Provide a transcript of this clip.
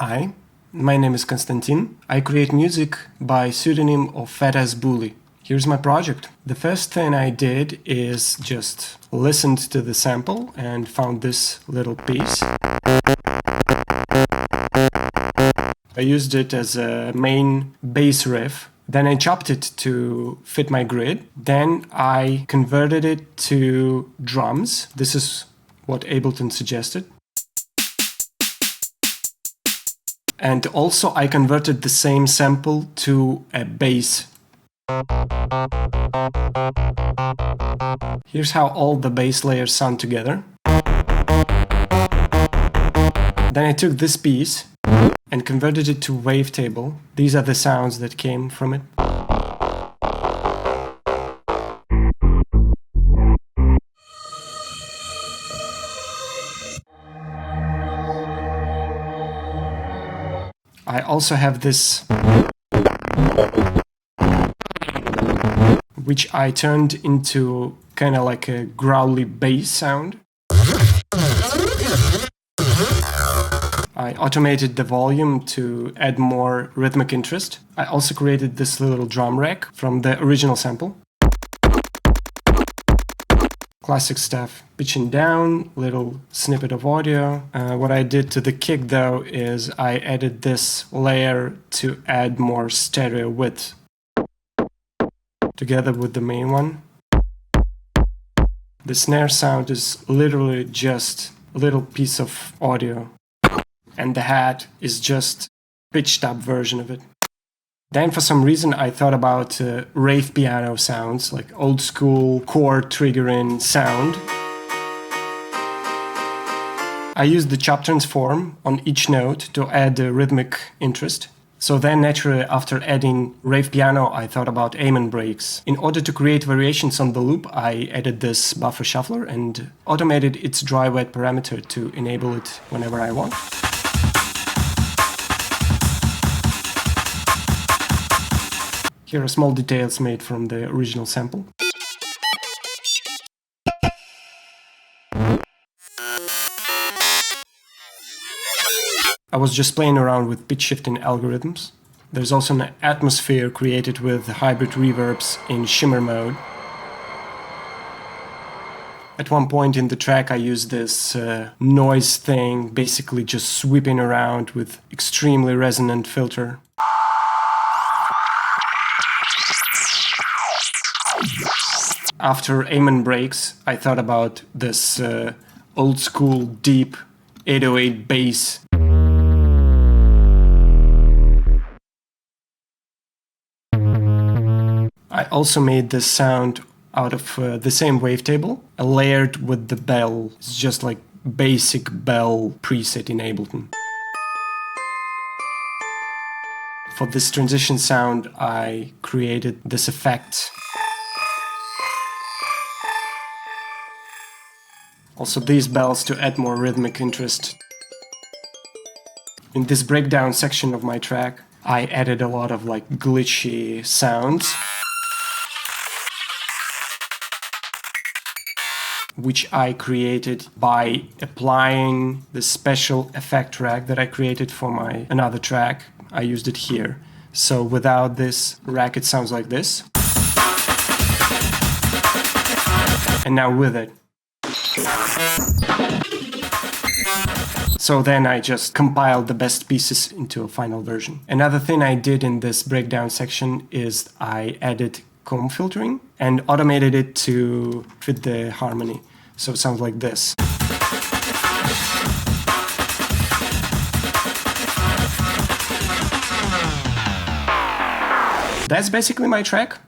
Hi, my name is Konstantin. I create music by pseudonym of Fatass. Here's my project. The first thing I did is just listened to the sample and found this little piece. I used it as a main bass riff. Then I chopped it to fit my grid. Then I converted it to drums. This is what Ableton suggested. And also I converted the same sample to a bass. Here's how all the bass layers sound together. Then I took this piece and converted it to wavetable. These are the sounds that came from it. I also have this, which I turned into kind of like a growly bass sound. I automated the volume to add more rhythmic interest. I also created this little drum rack from the original sample. Classic stuff. Pitching down, little snippet of audio. What I did to the kick though is I added this layer to add more stereo width together with the main one. The snare sound is literally just a little piece of audio, and the hat is just pitched up version of it. Then for some reason I thought about rave piano sounds, like old school chord triggering sound. I used the chop transform on each note to add a rhythmic interest. So then naturally after adding rave piano I thought about amen breaks. In order to create variations on the loop I added this buffer shuffler and automated its dry wet parameter to enable it whenever I want. Here are small details made from the original sample. I was just playing around with pitch shifting algorithms. There's also an atmosphere created with hybrid reverbs in shimmer mode. At one point in the track I used this noise thing, basically just sweeping around with extremely resonant filter. After amen breaks, I thought about this old school deep 808 bass. I also made this sound out of the same wavetable, layered with the bell. It's just like basic bell preset in Ableton. For this transition sound, I created this effect. Also these bells to add more rhythmic interest. In this breakdown section of my track, I added a lot of like glitchy sounds, which I created by applying the special effect rack that I created for my another track. I used it here. So without this rack it sounds like this. And now with it. So then I just compiled the best pieces into a final version. Another thing I did in this breakdown section is I added comb filtering and automated it to fit the harmony. So it sounds like this. That's basically my track.